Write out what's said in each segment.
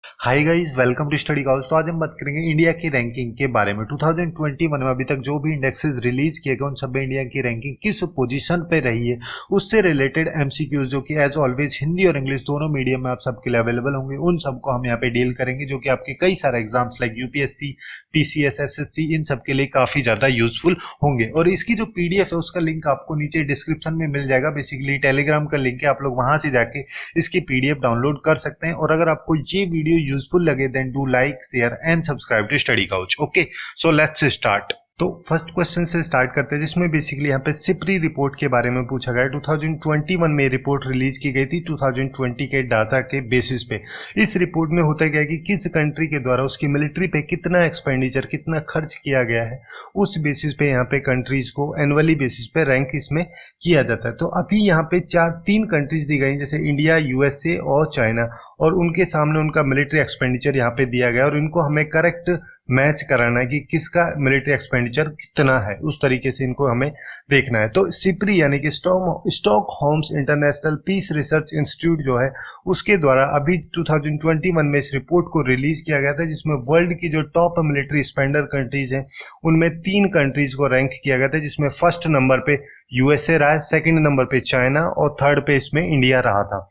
Hi guys, welcome to study house. तो आज हम बात करेंगे इंडिया की रैंकिंग के बारे में। 2021 में अभी तक जो भी इंडेक्सेस रिलीज किए गए उन सब में इंडिया की रैंकिंग किस पोजीशन पे रही है, उससे रिलेटेड एमसीक्यूज जो कि एज ऑलवेज हिंदी और इंग्लिश दोनों मीडियम में आप सबके लिए अवेलेबल होंगे, उन सबको हम यहाँ पे डील करेंगे, जो कि आपके कई सारे exams like UPSC, PCS, SSC, इन सब के लिए काफी ज्यादा यूजफुल होंगे। और इसकी जो पीडीएफ है उसका लिंक आपको नीचे डिस्क्रिप्शन में मिल जाएगा। बेसिकली टेलीग्राम का लिंक है, आप लोग वहां से जाके इसकी पीडीएफ डाउनलोड कर सकते हैं। और अगर आपको ये वीडियो यूजफुल लगे then do like, share and subscribe to study couch. Okay, so let's start. तो फर्स्ट क्वेश्चन से स्टार्ट करते हैं, जिसमें बेसिकली यहाँ पे सिप्री रिपोर्ट के बारे में पूछा गया है। 2021 में रिपोर्ट रिलीज की गई थी 2020 के डाटा के बेसिस पे। इस रिपोर्ट में होता क्या है कि किस कंट्री के द्वारा उसकी मिलिट्री पे कितना एक्सपेंडिचर, कितना खर्च किया गया है, उस बेसिस पे यहाँ पे कंट्रीज को एनुअली बेसिस पे रैंक इसमें किया जाता है। तो अभी यहाँ पे तीन कंट्रीज दी गई, जैसे इंडिया, यूएसए और चाइना, और उनके सामने उनका मिलिट्री एक्सपेंडिचर यहाँ पे दिया गया, और इनको हमें करेक्ट मैच कराना है कि किसका मिलिट्री एक्सपेंडिचर कितना है, उस तरीके से इनको हमें देखना है। तो सिप्री यानी कि स्टॉकहोम्स इंटरनेशनल पीस रिसर्च इंस्टीट्यूट जो है, उसके द्वारा अभी 2021 में इस रिपोर्ट को रिलीज किया गया था, जिसमें वर्ल्ड की जो टॉप मिलिट्री स्पेंडर कंट्रीज हैं उनमें 3 कंट्रीज को रैंक किया गया था, जिसमें फर्स्ट नंबर पे यूएसए रहा है, सेकंड नंबर पे चाइना और थर्ड पे इसमें इंडिया रहा था।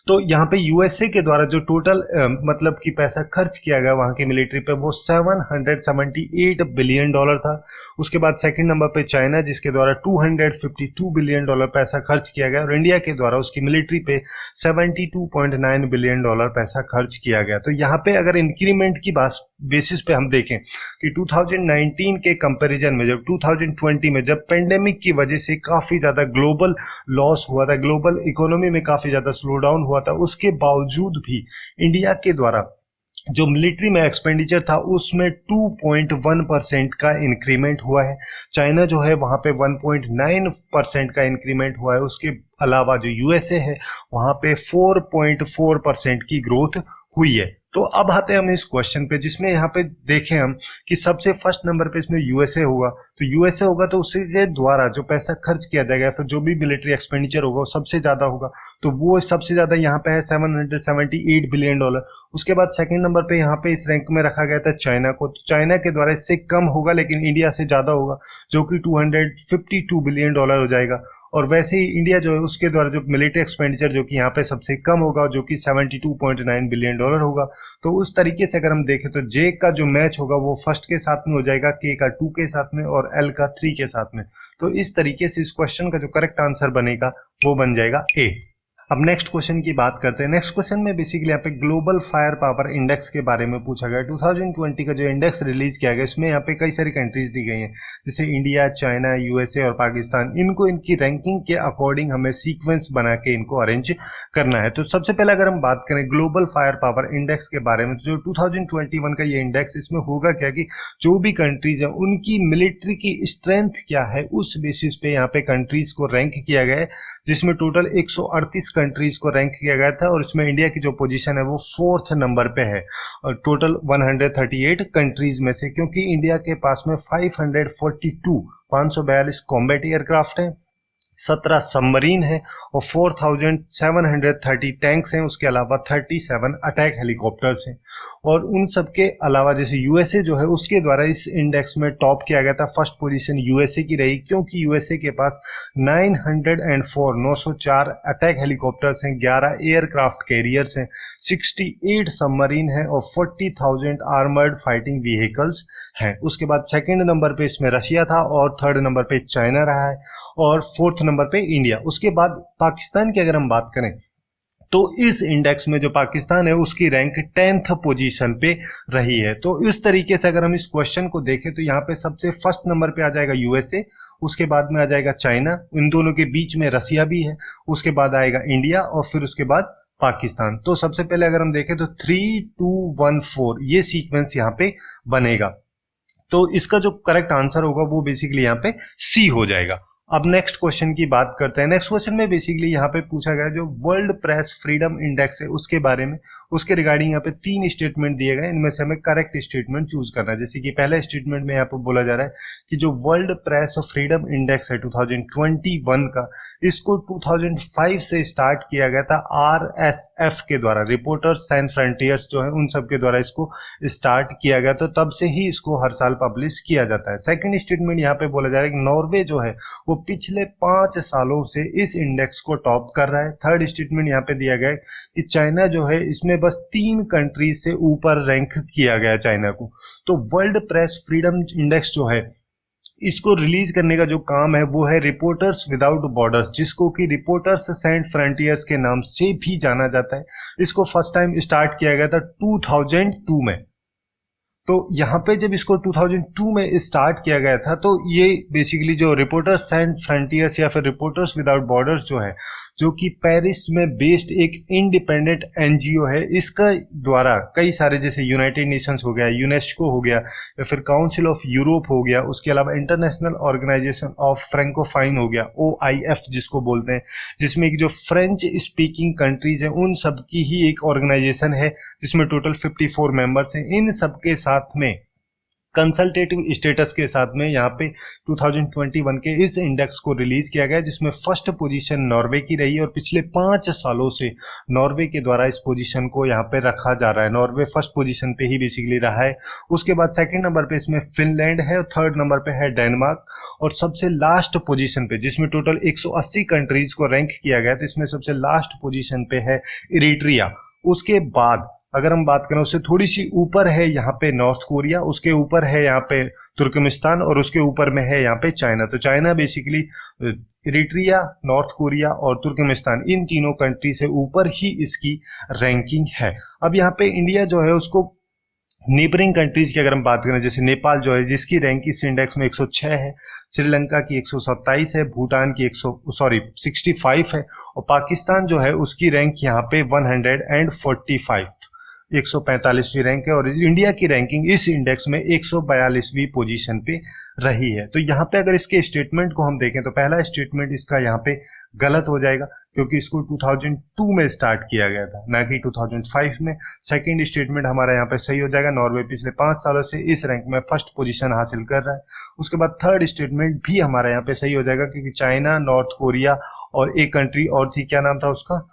तो यहाँ पे यूएसए के द्वारा जो टोटल मतलब कि पैसा खर्च किया गया वहां की मिलिट्री पे, वो $778 बिलियन था। उसके बाद सेकंड नंबर पे चाइना, जिसके द्वारा $252 बिलियन पैसा खर्च किया गया, और इंडिया के द्वारा उसकी मिलिट्री पे $72.9 बिलियन पैसा खर्च किया गया। तो यहाँ पे अगर इंक्रीमेंट की बेसिस पे हम देखें कि 2019 के कंपैरिजन में, जब 2020 में जब पेंडेमिक की वजह से काफी ज्यादा ग्लोबल लॉस हुआ था, ग्लोबल इकोनॉमी में काफी ज्यादा स्लो डाउन हुआ था, उसके बावजूद भी इंडिया के द्वारा जो मिलिट्री में एक्सपेंडिचर था उसमें 2.1% का इंक्रीमेंट हुआ है। चाइना जो है वहां पे 1.9% का इंक्रीमेंट हुआ है। उसके अलावा जो यूएसए है वहां पे 4.4% की ग्रोथ हुई है। तो अब आते हैं हम इस क्वेश्चन पे, जिसमें यहाँ पे देखें हम कि सबसे फर्स्ट नंबर पे इसमें यूएसए होगा। तो यूएसए होगा तो उसके द्वारा जो पैसा खर्च किया जाएगा, फिर जो भी मिलिट्री एक्सपेंडिचर होगा वो सबसे ज्यादा होगा। तो वो सबसे ज्यादा यहाँ पे है $778 बिलियन। उसके बाद सेकंड नंबर पे यहाँ पे इस रैंक में रखा गया था चाइना को। तो चाइना के द्वारा इससे कम होगा, लेकिन इंडिया से ज्यादा होगा, जो कि $252 बिलियन हो जाएगा। और वैसे ही इंडिया जो है उसके द्वारा जो मिलिट्री एक्सपेंडिचर जो कि यहाँ पे सबसे कम होगा, जो कि $72.9 बिलियन होगा। तो उस तरीके से अगर हम देखें तो जे का जो मैच होगा वो फर्स्ट के साथ में हो जाएगा, के का 2 के साथ में और एल का 3 के साथ में। तो इस तरीके से इस क्वेश्चन का जो करेक्ट आंसर बनेगा वो बन जाएगा ए। अब नेक्स्ट क्वेश्चन की बात करते हैं। नेक्स्ट क्वेश्चन में बेसिकली यहाँ पे ग्लोबल फायर पावर इंडेक्स के बारे में पूछा गया है। 2020 का जो इंडेक्स रिलीज किया गया इसमें यहाँ पे कई सारी कंट्रीज दी गई हैं, जैसे इंडिया, चाइना, यूएसए और पाकिस्तान। इनको इनकी रैंकिंग के अकॉर्डिंग हमें सीक्वेंस बना के इनको अरेंज करना है। तो सबसे पहले अगर हम बात करें ग्लोबल फायर पावर इंडेक्स के बारे में, तो जो 2021 का ये इंडेक्स, इसमें होगा क्या कि जो भी कंट्रीज है उनकी मिलिट्री की स्ट्रेंथ क्या है, उस बेसिस पे यहाँ पे कंट्रीज को रैंक किया गया है, जिसमें टोटल 138 कंट्रीज को रैंक किया गया था। और इसमें इंडिया की जो पोजीशन है वो 4th नंबर पे है, और टोटल 138 कंट्रीज में से, क्योंकि इंडिया के पास में 542 कॉम्बैट एयरक्राफ्ट है, 17 सबमरीन है और 4730 टैंक्स हैं। उसके अलावा 37 अटैक हेलीकॉप्टर्स हैं। और उन सब के अलावा जैसे यूएसए जो है उसके द्वारा इस इंडेक्स में टॉप किया गया था। फर्स्ट पोजीशन यूएसए की रही, क्योंकि यूएसए के पास 904 अटैक हेलीकॉप्टर्स हैं, 11 एयरक्राफ्ट कैरियर्स हैं, 68 सबमरीन है और 40,000 आर्मर्ड फाइटिंग व्हीकल्स हैं। उसके बाद सेकंड नंबर पे इसमें रशिया था, और थर्ड नंबर पे चाइना रहा है, और 4th नंबर पे इंडिया। उसके बाद पाकिस्तान की अगर हम बात करें तो इस इंडेक्स में जो पाकिस्तान है उसकी रैंक 10th पोजीशन पे रही है। तो इस तरीके से अगर हम इस क्वेश्चन को देखें तो यहाँ पे सबसे फर्स्ट नंबर पे आ जाएगा यूएसए, उसके बाद में आ जाएगा चाइना, इन दोनों के बीच में रसिया भी है, उसके बाद आएगा इंडिया और फिर उसके बाद पाकिस्तान। तो सबसे पहले अगर हम देखें तो 3, 2, 1, 4 ये सीक्वेंस यहाँ पे बनेगा। तो इसका जो करेक्ट आंसर होगा वो बेसिकली यहाँ पे सी हो जाएगा। अब नेक्स्ट क्वेश्चन की बात करते हैं। नेक्स्ट क्वेश्चन में बेसिकली यहाँ पे पूछा गया जो वर्ल्ड प्रेस फ्रीडम इंडेक्स है उसके बारे में। उसके रिगार्डिंग यहाँ पे 3 स्टेटमेंट दिए गए, इनमें से हमें करेक्ट स्टेटमेंट चूज करना है। जैसे कि पहला स्टेटमेंट में यहाँ पे बोला जा रहा है कि जो world press of freedom index है 2021 का, इसको 2005 से स्टार्ट किया गया था RSF के द्वारा, रिपोर्टर्स सैन फ्रंटियर्स जो है उन सब के द्वारा इसको स्टार्ट किया गया, तो तब से ही इसको हर साल पब्लिश किया जाता है। सेकंड स्टेटमेंट यहाँ पे बोला जा रहा है कि नॉर्वे जो है वो पिछले 5 सालों से इस इंडेक्स को टॉप कर रहा है। थर्ड स्टेटमेंट यहाँ पे दिया गया है कि चाइना जो है इसमें बस 3 कंट्रीज से ऊपर रैंक किया गया चाइना को। तो वर्ल्ड प्रेस फ्रीडम इंडेक्स जो है इसको रिलीज करने का जो काम है वो है रिपोर्टर्स विदाउट बॉर्डर्स, जिसको कि रिपोर्टर्स सैंड फ्रंटियर्स के नाम से भी जाना जाता है। इसको फर्स्ट टाइम स्टार्ट किया गया था 2002 में। तो यहाँ पे जब इसको 2002 में स्टार्ट किया गया था, तो ये बेसिकली जो रिपोर्टर्स सैंड फ्रंटियर्स या फिर रिपोर्टर्स विदाउट बॉर्डर्स जो है, जो कि पेरिस में बेस्ड एक इंडिपेंडेंट एनजीओ है, इसका द्वारा कई सारे जैसे यूनाइटेड नेशंस हो गया, यूनेस्को हो गया, या फिर काउंसिल ऑफ यूरोप हो गया, उसके अलावा इंटरनेशनल ऑर्गेनाइजेशन ऑफ फ्रेंकोफाइन हो गया, OIF जिसको बोलते हैं, जिसमें जो फ्रेंच स्पीकिंग कंट्रीज हैं उन सब की ही एक ऑर्गेनाइजेशन है, जिसमें टोटल 54 मेंबर्स हैं। इन सब के साथ में कंसल्टेटिव स्टेटस के साथ में यहाँ पे 2021 के इस इंडेक्स को रिलीज किया गया, जिसमें फर्स्ट पोजीशन नॉर्वे की रही और पिछले 5 सालों से नॉर्वे के द्वारा इस पोजीशन को यहाँ पे रखा जा रहा है। नॉर्वे फर्स्ट पोजीशन पे ही बेसिकली रहा है। उसके बाद सेकंड नंबर पे इसमें फिनलैंड है और थर्ड नंबर पे है डेनमार्क, और सबसे लास्ट पोजीशन पे जिसमें टोटल 180 कंट्रीज को रैंक किया गया, तो इसमें सबसे लास्ट पोजीशन पे है इरिट्रिया। उसके बाद अगर हम बात करें उससे थोड़ी सी ऊपर है यहाँ पे नॉर्थ कोरिया, उसके ऊपर है यहाँ पे तुर्कमेनिस्तान, और उसके ऊपर में है यहाँ पे चाइना। तो China basically Eritrea, north Korea और तुर्कमेनिस्तान, इन तीनों कंट्री से ऊपर ही इसकी रैंकिंग है। अब यहाँ पे इंडिया जो है उसको नेबरिंग कंट्रीज की अगर हम बात करें, जैसे नेपाल जो है जिसकी रैंक इस इंडेक्स में 106 है, श्रीलंका की 127 है, भूटान की 65 है, और पाकिस्तान जो है उसकी रैंक यहाँ पे 145 145वीं रैंक है, और इंडिया की रैंकिंग इस इंडेक्स में 142वीं पोजीशन पे रही है। तो यहाँ पे अगर इसके स्टेटमेंट को हम देखें तो पहला स्टेटमेंट इसका यहाँ पे गलत हो जाएगा, क्योंकि इसको 2002 में स्टार्ट किया गया था, ना कि 2005 में। सेकंड स्टेटमेंट हमारा यहाँ पे सही हो जाएगा, नॉर्वे पिछले 5 सालों से इस रैंक में फर्स्ट पोजीशन हासिल कर रहा है। उसके बाद थर्ड स्टेटमेंट भी हमारा यहाँ पे सही हो जाएगा, क्योंकि चाइना, नॉर्थ कोरिया और एक कंट्री और थी, क्या नाम था उसका,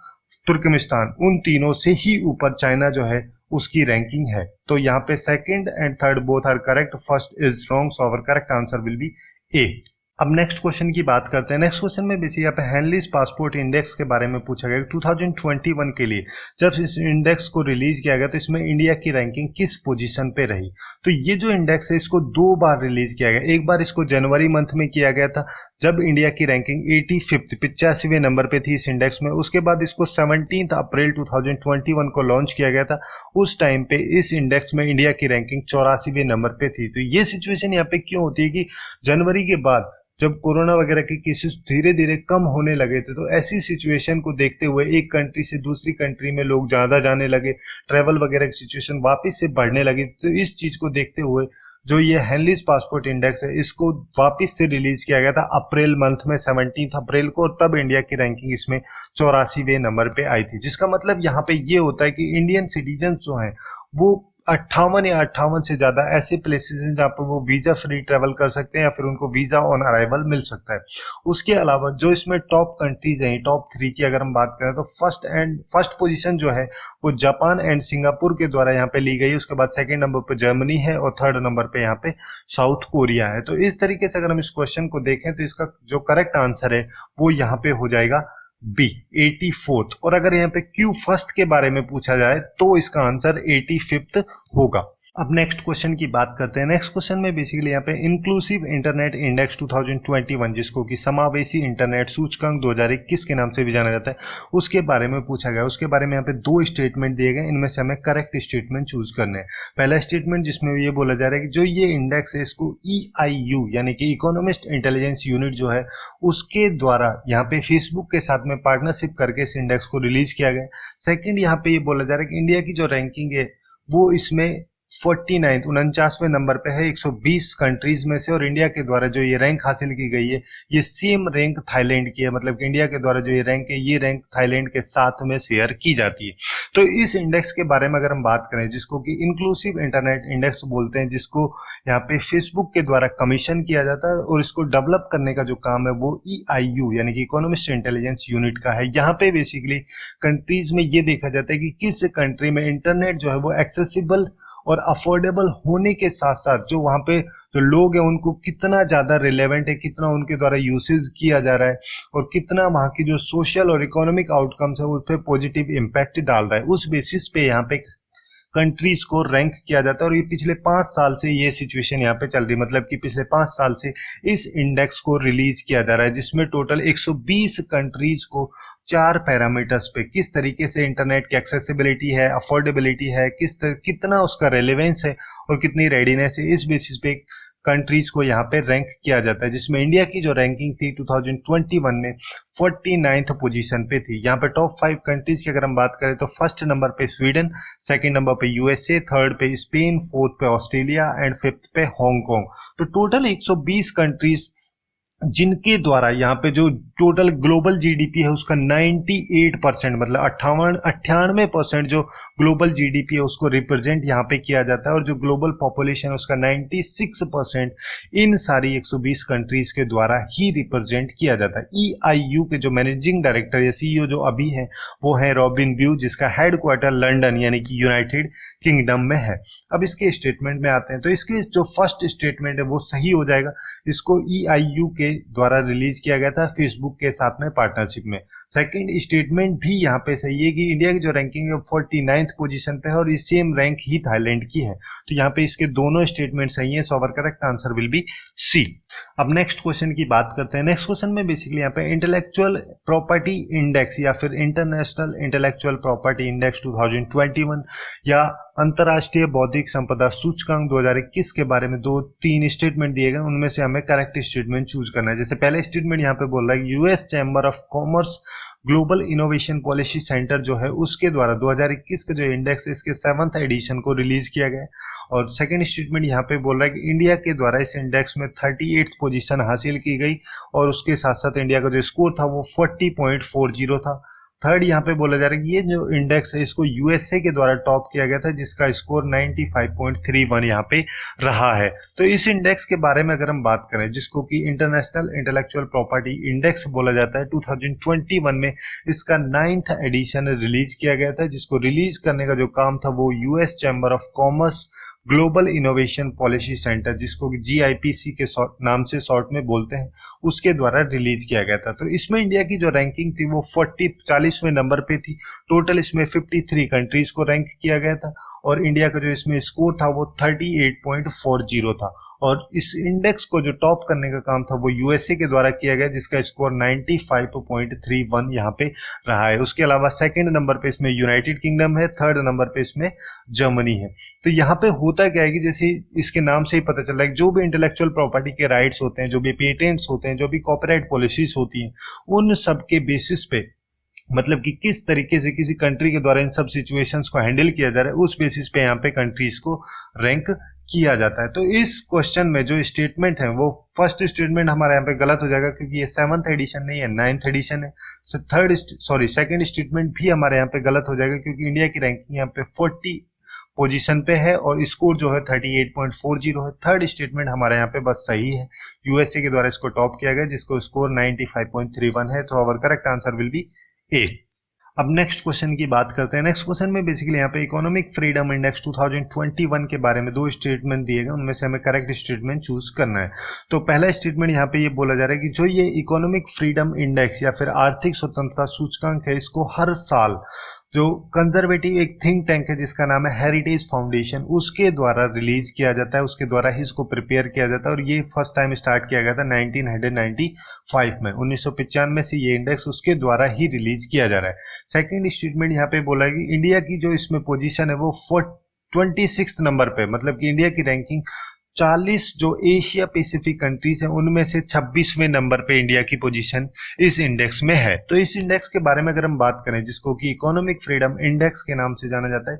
तुर्कमेनिस्तान, उन तीनों से ही ऊपर चाइना जो है उसकी रैंकिंग है। तो यहाँ पे second and third both are correct, first is wrong, so our correct answer will be A. अब नेक्स्ट क्वेश्चन की बात करते हैं। नेक्स्ट क्वेश्चन में बेसिकली यहाँ पे हेनलीज पासपोर्ट इंडेक्स के बारे में पूछा गया। 2021 के लिए जब इस इंडेक्स को रिलीज किया गया तो इसमें इंडिया की रैंकिंग किस पोजीशन पे रही। तो ये जो इंडेक्स है इसको 2 बार रिलीज किया गया। एक बार इसको जनवरी मंथ में किया गया था, जब इंडिया की रैंकिंग 85वें नंबर पे थी इस इंडेक्स में। उसके बाद इसको 17 अप्रैल 2021 को लॉन्च किया गया था। उस टाइम पे इस इंडेक्स में इंडिया की रैंकिंग 84वें नंबर पे थी। तो ये सिचुएशन यहाँ पे क्यों होती है कि जनवरी के बाद जब कोरोना वगैरह के केसेस धीरे धीरे कम होने लगे थे, तो ऐसी सिचुएशन को देखते हुए एक कंट्री से दूसरी कंट्री में लोग ज्यादा जाने लगे, ट्रैवल वगैरह की सिचुएशन वापस से बढ़ने लगी। तो इस चीज को देखते हुए जो ये हेनलीज पासपोर्ट इंडेक्स है इसको वापस से रिलीज किया गया था अप्रैल मंथ में, 17 अप्रैल को, और तब इंडिया की रैंकिंग इसमें 84वें नंबर पे आई थी। जिसका मतलब यहाँ पे ये होता है कि इंडियन सिटीजन जो हैं वो 58 या 58 से ज्यादा ऐसे प्लेसेस हैं जहाँ पर वो वीजा फ्री ट्रेवल कर सकते हैं या फिर उनको वीजा ऑन अराइवल मिल सकता है। उसके अलावा जो इसमें टॉप कंट्रीज हैं, टॉप 3 की अगर हम बात करें तो फर्स्ट पोजीशन जो है वो जापान एंड सिंगापुर के द्वारा यहाँ पे ली गई है। उसके बाद सेकंड नंबर पे जर्मनी है और थर्ड नंबर पे यहाँ पे साउथ कोरिया है। तो इस तरीके से अगर हम इस क्वेश्चन को देखें तो इसका जो करेक्ट आंसर है वो यहाँ पे हो जाएगा बी, 84th। और अगर यहाँ पे क्यू फर्स्ट के बारे में पूछा जाए तो इसका आंसर 85th होगा। अब नेक्स्ट क्वेश्चन की बात करते हैं। नेक्स्ट क्वेश्चन में बेसिकली यहाँ पे इंक्लूसिव इंटरनेट इंडेक्स 2021, जिसको कि समावेशी इंटरनेट सूचकांक 2021 के नाम से भी जाना जाता है, उसके बारे में पूछा गया। उसके बारे में यहाँ पे 2 स्टेटमेंट दिए गए, इनमें से हमें करेक्ट स्टेटमेंट चूज करने हैं। पहला स्टेटमेंट जिसमें ये बोला जा रहा है कि जो ये इंडेक्स है इसको EIU यानी कि इकोनॉमिस्ट इंटेलिजेंस यूनिट जो है उसके द्वारा यहाँ पे फेसबुक के साथ में पार्टनरशिप करके इस इंडेक्स को रिलीज किया गया। सेकेंड यहाँ पे ये बोला जा रहा है कि इंडिया की जो रैंकिंग है वो इसमें 49 49वें नंबर पे है 120 कंट्रीज में से। और इंडिया के द्वारा जो ये रैंक हासिल की गई है, ये सेम रैंक थाईलैंड की है। मतलब कि इंडिया के द्वारा जो ये रैंक है, ये रैंक थाईलैंड के साथ में शेयर की जाती है। तो इस इंडेक्स के बारे में अगर हम बात करें, जिसको कि इंक्लूसिव इंटरनेट इंडेक्स बोलते हैं, जिसको यहाँ पे फेसबुक के द्वारा कमीशन किया जाता है, और इसको डेवलप करने का जो काम है वो EIU यानी कि इकोनॉमिस्ट इंटेलिजेंस यूनिट का है। यहाँ पे बेसिकली कंट्रीज में ये देखा जाता है कि किस कंट्री में इंटरनेट जो है वो एक्सेसिबल और अफोर्डेबल होने के साथ साथ जो वहाँ पे जो लोग हैं उनको कितना ज़्यादा रिलेवेंट है, कितना उनके द्वारा यूसेज किया जा रहा है, और कितना वहाँ की जो सोशल और इकोनॉमिक आउटकम्स है उस पर पॉजिटिव इम्पैक्ट डाल रहा है। उस बेसिस पे यहाँ पे कंट्रीज को रैंक किया जाता है। और ये पिछले 5 साल से ये सिचुएशन यहाँ पे चल रही है। मतलब कि पिछले 5 साल से इस इंडेक्स को रिलीज किया जा रहा है, जिसमें टोटल 120 कंट्रीज को 4 पैरामीटर्स पे किस तरीके से इंटरनेट की एक्सेसिबिलिटी है, अफोर्डेबिलिटी है, कितना उसका रेलेवेंस है और कितनी रेडीनेस है, इस बेसिस पे कंट्रीज को यहाँ पे रैंक किया जाता है। जिसमें इंडिया की जो रैंकिंग थी 2021 में 49th पोजीशन पे थी। यहाँ पे टॉप 5 कंट्रीज की अगर हम बात करें तो फर्स्ट नंबर पे स्वीडन, सेकंड नंबर पे USA, थर्ड पे स्पेन, फोर्थ पे ऑस्ट्रेलिया एंड फिफ्थ पे हांगकांग। तो टोटल 120 कंट्रीज जिनके द्वारा यहाँ पे जो टोटल ग्लोबल जीडीपी है उसका 98% मतलब 98% जो ग्लोबल जीडीपी है उसको रिप्रेजेंट यहाँ पे किया जाता है। और जो ग्लोबल पॉपुलेशन है उसका 96% इन सारी 120 कंट्रीज के द्वारा ही रिप्रेजेंट किया जाता है। EIU के जो मैनेजिंग डायरेक्टर या CEO जो अभी है वो है रॉबिन ब्यू, जिसका हेडक्वार्टर लंदन यानी कि यूनाइटेड किंगडम में है। अब इसके स्टेटमेंट में आते हैं, तो इसके जो फर्स्ट स्टेटमेंट है वो सही हो जाएगा। इसको EIU के द्वारा रिलीज किया गया था फेसबुक के साथ में पार्टनरशिप में। सेकंड स्टेटमेंट भी यहाँ पे सही है कि इंडिया की जो रैंकिंग है 49th पोजीशन पे है और ये सेम रैंक ही थाईलैंड की है। तो यहाँ पे इसके दोनों स्टेटमेंट सही है, so our correct answer will be C. अब नेक्स्ट क्वेश्चन की बात करते हैं। नेक्स्ट क्वेश्चन में बेसिकली यहाँ पे इंटेलेक्चुअल प्रॉपर्टी इंडेक्स या फिर इंटरनेशनल इंटेलेक्चुअल प्रॉपर्टी इंडेक्स 2021 या अंतर्राष्ट्रीय बौद्धिक संपदा सूचकांक 2021 के बारे में 2-3 स्टेटमेंट दिए गए, उनमें से हमें करेक्ट स्टेटमेंट चूज करना है। जैसे पहले स्टेटमेंट यहाँ पे बोल रहा है US chamber of commerce global innovation policy centre जो है उसके द्वारा 2021 का जो इंडेक्स है इसके 7th एडिशन को रिलीज किया गया है। और सेकंड स्टेटमेंट यहाँ पे बोल रहा है कि इंडिया के द्वारा इस इंडेक्स में 38th पोजीशन हासिल की गई और उसके साथ साथ इंडिया का जो स्कोर था वो 40.40 था। थर्ड यहाँ पे बोला जा रहा है कि ये जो इंडेक्स है इसको USA के द्वारा टॉप किया गया था, जिसका स्कोर 95.31 यहाँ पे रहा है। तो इस इंडेक्स के बारे में अगर हम बात करें, जिसको कि इंटरनेशनल इंटेलेक्चुअल प्रॉपर्टी इंडेक्स बोला जाता है, 2021 में इसका 9th एडिशन रिलीज किया गया था, जिसको रिलीज करने का जो काम था वो US chamber of commerce global innovation policy centre, जिसको GIPC के नाम से शॉर्ट में बोलते हैं, उसके द्वारा रिलीज किया गया था। तो इसमें इंडिया की जो रैंकिंग थी वो 40वें नंबर पे थी। टोटल इसमें 53 कंट्रीज को रैंक किया गया था और इंडिया का जो इसमें स्कोर था वो 38.40 था। और इस इंडेक्स को जो टॉप करने का काम था वो USA के द्वारा किया गया, जिसका स्कोर 95.31 यहाँ पे रहा है। उसके अलावा सेकंड नंबर पे इसमें यूनाइटेड किंगडम है, थर्ड नंबर पे इसमें जर्मनी है। तो यहाँ पे होता क्या है कि जैसे इसके नाम से ही पता चल रहा है, जो भी इंटेलेक्चुअल प्रॉपर्टी के राइट्स होते हैं, जो भी पेटेंट्स होते हैं, जो भी कॉपीराइट पॉलिसीज होती हैं, उन सब के बेसिस पे मतलब कि किस तरीके से किसी कंट्री के द्वारा इन सब सिचुएशंस को हैंडल किया जा रहा है, उस बेसिस पे यहाँ पे कंट्रीज को रैंक किया जाता है। तो इस क्वेश्चन में जो स्टेटमेंट है वो फर्स्ट स्टेटमेंट हमारा यहाँ पे गलत हो जाएगा, क्योंकि ये 7th एडिशन नहीं है, 9th एडिशन है। सेकंड स्टेटमेंट भी हमारे यहाँ पे गलत हो जाएगा, क्योंकि इंडिया की रैंकिंग यहाँ पे 40 पोजीशन पे है और स्कोर जो है 38.40 है। थर्ड स्टेटमेंट हमारे यहाँ पे बस सही है, USA के द्वारा इसको टॉप किया गया, जिसको स्कोर 95.31 है। तो our correct answer will be A. अब नेक्स्ट क्वेश्चन की बात करते हैं। नेक्स्ट क्वेश्चन में बेसिकली यहाँ पे इकोनॉमिक फ्रीडम इंडेक्स 2021 के बारे में 2 स्टेटमेंट दिए गए, उनमें से हमें करेक्ट स्टेटमेंट चूज करना है। तो पहला स्टेटमेंट यहाँ पे ये बोला जा रहा है कि जो ये इकोनॉमिक फ्रीडम इंडेक्स या फिर आर्थिक स्वतंत्रता सूचकांक है, इसको हर साल जो कंजर्वेटिव एक थिंक टैंक है जिसका नाम है हेरिटेज फाउंडेशन, उसके द्वारा रिलीज किया जाता है, उसके द्वारा ही इसको प्रिपेयर किया जाता है। और ये फर्स्ट टाइम स्टार्ट किया गया था 1995 में, 1995 से ये इंडेक्स उसके द्वारा ही रिलीज किया जा रहा है। सेकंड स्टेटमेंट यहाँ पे बोला है कि इंडिया की जो इसमें पोजीशन है वो 26 नंबर पे, मतलब कि इंडिया की रैंकिंग 40 जो एशिया पैसिफिक कंट्रीज हैं उनमें से 26वें नंबर पे इंडिया की पोजीशन इस इंडेक्स में है। तो इस इंडेक्स के बारे में अगर हम बात करें, जिसको कि इकोनॉमिक फ्रीडम इंडेक्स के नाम से जाना जाता है,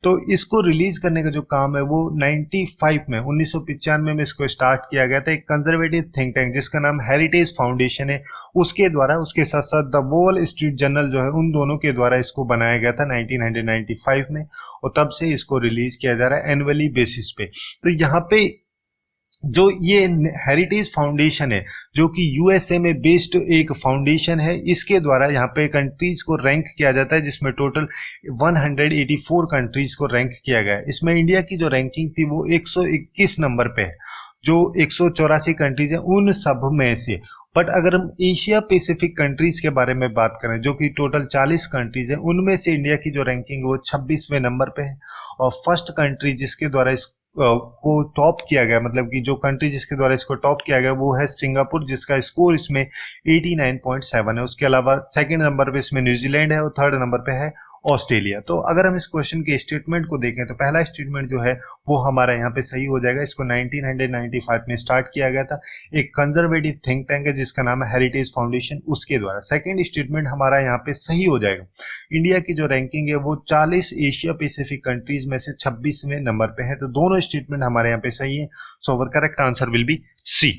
तो इसको रिलीज करने का जो काम है वो 95 में 1995 में इसको स्टार्ट किया गया था एक कंजर्वेटिव थिंक टैंक जिसका नाम हेरिटेज फाउंडेशन है उसके द्वारा, उसके साथ साथ द वॉल स्ट्रीट जर्नल जो है उन दोनों के द्वारा इसको बनाया गया था 1995 में, और तब से इसको रिलीज किया जा रहा है एनुअली बेसिस पे। तो यहाँ पे जो ये हेरिटेज फाउंडेशन है जो कि यूएसए में बेस्ड एक फाउंडेशन है, इसके द्वारा यहाँ पे कंट्रीज को रैंक किया जाता है जिसमें टोटल 184 कंट्रीज को रैंक किया गया है। इसमें इंडिया की जो रैंकिंग थी वो 121 नंबर पे है, जो 184 कंट्रीज है उन सब में से। बट अगर हम एशिया पैसिफिक कंट्रीज के बारे में बात करें जो कि टोटल 40 कंट्रीज है, उनमें से इंडिया की जो रैंकिंग है वो 26वें नंबर पे है। और फर्स्ट कंट्री जिसके द्वारा इस को टॉप किया गया, मतलब कि जो कंट्री जिसके द्वारा इसको टॉप किया गया वो है सिंगापुर, जिसका स्कोर इसमें 89.7 है। उसके अलावा सेकंड नंबर पे इसमें न्यूजीलैंड है और थर्ड नंबर पे है ऑस्ट्रेलिया। तो अगर हम इस क्वेश्चन के स्टेटमेंट को देखें तो पहला स्टेटमेंट जो है वो हमारा यहाँ पे सही हो जाएगा। इसको 1995 में स्टार्ट किया गया था, एक कंजर्वेटिव थिंक टैंक है जिसका नाम है हेरिटेज फाउंडेशन, उसके द्वारा। सेकंड स्टेटमेंट हमारा यहाँ पे सही हो जाएगा। इंडिया की जो रैंकिंग है वो 40 एशिया पैसिफिक कंट्रीज में से 26वें नंबर पे है। तो दोनों स्टेटमेंट हमारे यहाँ पे सही है, so our correct answer will be C.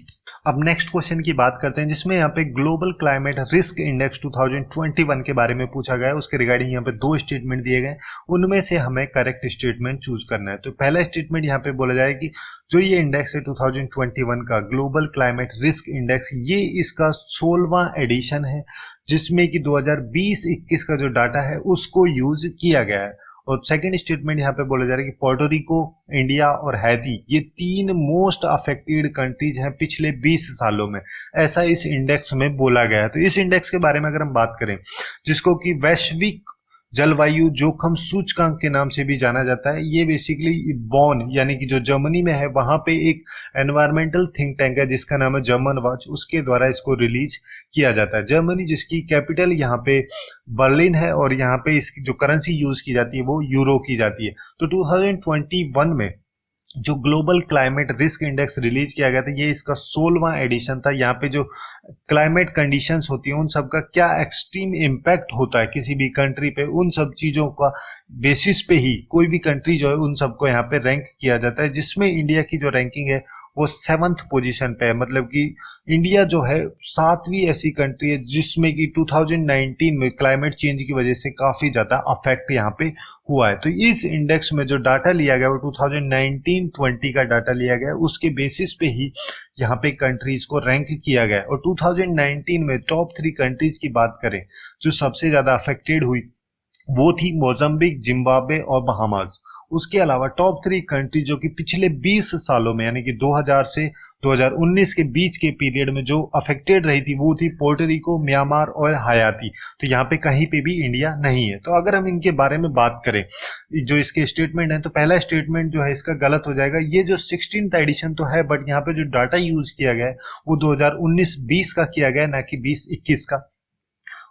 अब नेक्स्ट क्वेश्चन की बात करते हैं जिसमें यहाँ पे ग्लोबल क्लाइमेट रिस्क इंडेक्स 2021 के बारे में पूछा गया है। उसके रिगार्डिंग यहाँ पे दो स्टेटमेंट दिए गए, उनमें से हमें करेक्ट स्टेटमेंट चूज करना है। तो पहला स्टेटमेंट यहाँ पे बोला जाए कि जो ये इंडेक्स है 2021 का ग्लोबल क्लाइमेट रिस्क इंडेक्स, ये इसका 16वां एडिशन है जिसमें कि 2020-21 का जो डाटा है उसको यूज किया गया है। और सेकंड स्टेटमेंट यहाँ पे बोला जा रहा है कि पोर्टोरिको, इंडिया और हैती ये तीन मोस्ट अफेक्टेड कंट्रीज हैं पिछले 20 सालों में, ऐसा इस इंडेक्स में बोला गया है। तो इस इंडेक्स के बारे में अगर हम बात करें, जिसको कि वैश्विक जलवायु जोखिम सूचकांक के नाम से भी जाना जाता है, ये बेसिकली बॉन यानी कि जो जर्मनी में है वहां पे एक एनवायरमेंटल थिंक टैंक है जिसका नाम है जर्मन वॉच, उसके द्वारा इसको रिलीज किया जाता है। जर्मनी जिसकी कैपिटल यहाँ पे बर्लिन है और यहाँ पे इसकी जो करेंसी यूज की जाती है वो यूरो की जाती है। तो 2021 में जो global climate risk index release किया गया था, ये इसका 16वां एडिशन था। यहाँ पे जो क्लाइमेट कंडीशंस होती हैं उन सब का क्या एक्सट्रीम इम्पैक्ट होता है किसी भी कंट्री पे, उन सब चीजों का बेसिस पे ही कोई भी कंट्री जो है उन सबको यहाँ पे रैंक किया जाता है, जिसमें इंडिया की जो रैंकिंग है वो 7th पोजीशन पे है। मतलब कि इंडिया जो है 7वीं ऐसी कंट्री है जिसमें कि 2019 में क्लाइमेट चेंज की वजह से काफी ज्यादा अफेक्ट यहाँ पे हुआ है। तो इस इंडेक्स में जो डाटा लिया गया वो 2019-20 का डाटा लिया गया, उसके बेसिस पे ही यहाँ पे कंट्रीज को रैंक किया गया। और 2019 में टॉप 3 कंट्रीज की बात करें जो सबसे ज्यादा अफेक्टेड हुई वो थी मोजाम्बिक, जिम्बाब्वे और बहामास। उसके अलावा टॉप 3 कंट्री जो कि पिछले 20 सालों में यानी कि 2000 से 2019 के बीच के पीरियड में जो अफेक्टेड रही थी वो थी पोर्टोरिको, म्यांमार और हयाती। तो यहाँ पे कहीं पे भी इंडिया नहीं है। तो अगर हम इनके बारे में बात करें जो इसके स्टेटमेंट है, तो पहला स्टेटमेंट जो है इसका गलत हो जाएगा। ये जो 16th एडिशन तो है बट यहाँ पे जो डाटा यूज किया गया है वो 2019-20 का किया गया है, ना कि 20-21 का।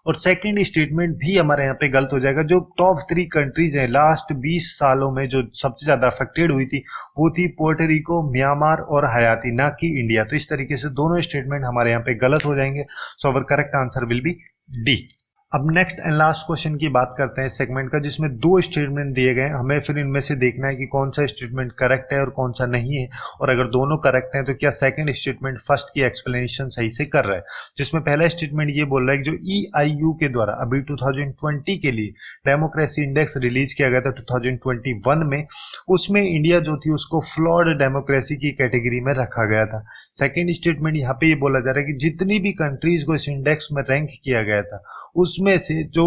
और सेकंड स्टेटमेंट भी हमारे यहाँ पे गलत हो जाएगा। जो टॉप 3 कंट्रीज हैं लास्ट 20 सालों में जो सबसे ज्यादा अफेक्टेड हुई थी वो थी पोर्टोरिको, म्यांमार और हयाती, ना कि इंडिया। तो इस तरीके से दोनों स्टेटमेंट हमारे यहाँ पे गलत हो जाएंगे। So our correct answer will be D. अब नेक्स्ट एंड लास्ट क्वेश्चन की बात करते हैं सेगमेंट का, जिसमें 2 स्टेटमेंट दिए गए हैं। हमें फिर इनमें से देखना है कि कौन सा स्टेटमेंट करेक्ट है और कौन सा नहीं है, और अगर दोनों करेक्ट हैं तो क्या सेकंड स्टेटमेंट फर्स्ट की एक्सप्लेनेशन सही से कर रहा है। जिसमें पहला स्टेटमेंट ये बोल रहा है कि जो EIU के द्वारा अभी 2020 के लिए डेमोक्रेसी इंडेक्स रिलीज किया गया था 2021 में, उसमें इंडिया जो थी उसको फ्लॉड डेमोक्रेसी की कैटेगरी में रखा गया था। सेकेंड स्टेटमेंट यहाँ पे ये बोला जा रहा है कि जितनी भी कंट्रीज को इस इंडेक्स में रैंक किया गया था उसमें से जो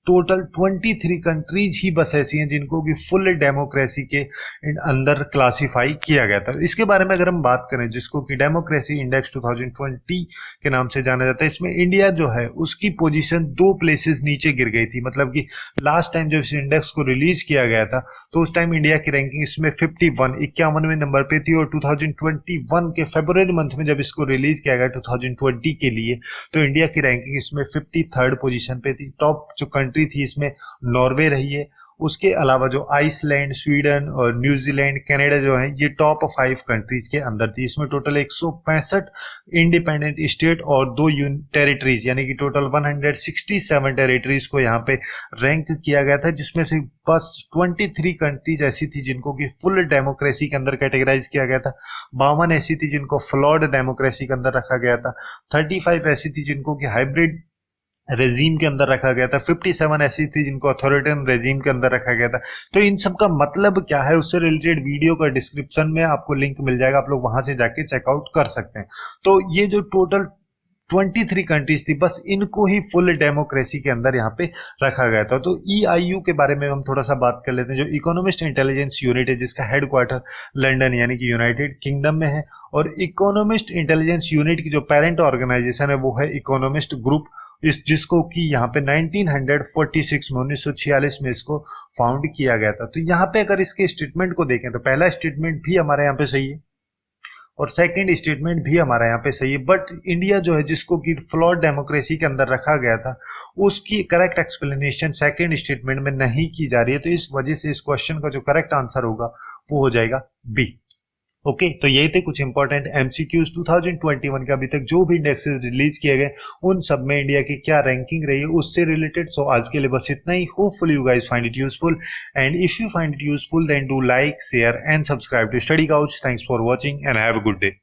टोटल 23 कंट्रीज ही बस ऐसी हैं जिनको कि फुल डेमोक्रेसी के अंदर क्लासिफाई किया गया था। इसके बारे में अगर हम बात करें, जिसको कि डेमोक्रेसी इंडेक्स 2020 के नाम से जाना जाता है, इसमें इंडिया जो है उसकी पोजीशन 2 प्लेसेस नीचे गिर गई थी। मतलब कि लास्ट टाइम जब इस इंडेक्स को रिलीज किया गया था तो उस टाइम इंडिया की रैंकिंग इसमें 51वें नंबर पे थी, और 2021 के फरवरी मंथ में जब इसको रिलीज किया गया 2020 के लिए, तो इंडिया की रैंकिंग इसमें 53rd पोजीशन पे थी। टॉप जो कंट्री थी इसमें नॉर्वे रही है, उसके अलावा जो आइसलैंड, स्वीडन और न्यूजीलैंड, कनाडा जो है ये टॉप 5 कंट्रीज के अंदर थी। इसमें टोटल 165 इंडिपेंडेंट स्टेट और 2 टेरिटरीज यानी कि टोटल 167 टेरिटरीज को यहाँ पे रैंक किया गया था, जिसमें से बस 23 कंट्रीज ऐसी थी जिनको कि फुल डेमोक्रेसी के अंदर कैटेगराइज किया गया था, 52 ऐसी थी जिनको फ्लॉड डेमोक्रेसी के अंदर रखा गया था, 35 ऐसी थी जिनको कि हाइब्रिड रेजीम के अंदर रखा गया था, 57 ऐसी थी जिनको अथॉरिटेरियन रेजीम के अंदर रखा गया था। तो इन सब का मतलब क्या है, उससे रिलेटेड वीडियो का डिस्क्रिप्शन में आपको लिंक मिल जाएगा, आप लोग वहां से जाके चेकआउट कर सकते हैं। तो ये जो टोटल 23 कंट्रीज थी, बस इनको ही फुल डेमोक्रेसी के अंदर यहाँ पे रखा गया था। तो EIU के बारे में हम थोड़ा सा बात कर लेते हैं, जो इकोनॉमिस्ट इंटेलिजेंस यूनिट है जिसका हेडक्वार्टर लंदन यानी कि यूनाइटेड किंगडम में है, और इकोनॉमिस्ट इंटेलिजेंस यूनिट की जो पेरेंट ऑर्गेनाइजेशन है वो है इकोनॉमिस्ट ग्रुप, जिसको कि यहाँ पे 1946 में 1946 में इसको फाउंड किया गया था। तो यहाँ पे अगर इसके स्टेटमेंट को देखें तो पहला स्टेटमेंट भी हमारे यहाँ पे सही है और सेकंड स्टेटमेंट भी हमारा यहाँ पे सही है, बट इंडिया जो है जिसको कि फ्लॉड डेमोक्रेसी के अंदर रखा गया था उसकी करेक्ट एक्सप्लेनेशन सेकंड स्टेटमेंट में नहीं की जा रही है। तो इस वजह से इस क्वेश्चन का जो करेक्ट आंसर होगा वो हो जाएगा बी। ओके, तो यही थे कुछ इंपॉर्टेंट MCQs 2021 के अभी तक जो भी इंडेक्सेस रिलीज किए गए उन सब में इंडिया की क्या रैंकिंग रही है उससे रिलेटेड। सो आज के लिए बस इतना ही। Hopefully you guys find it useful, and if you find it useful then do like, share and subscribe to study Couch. Thanks for watching and have a good day.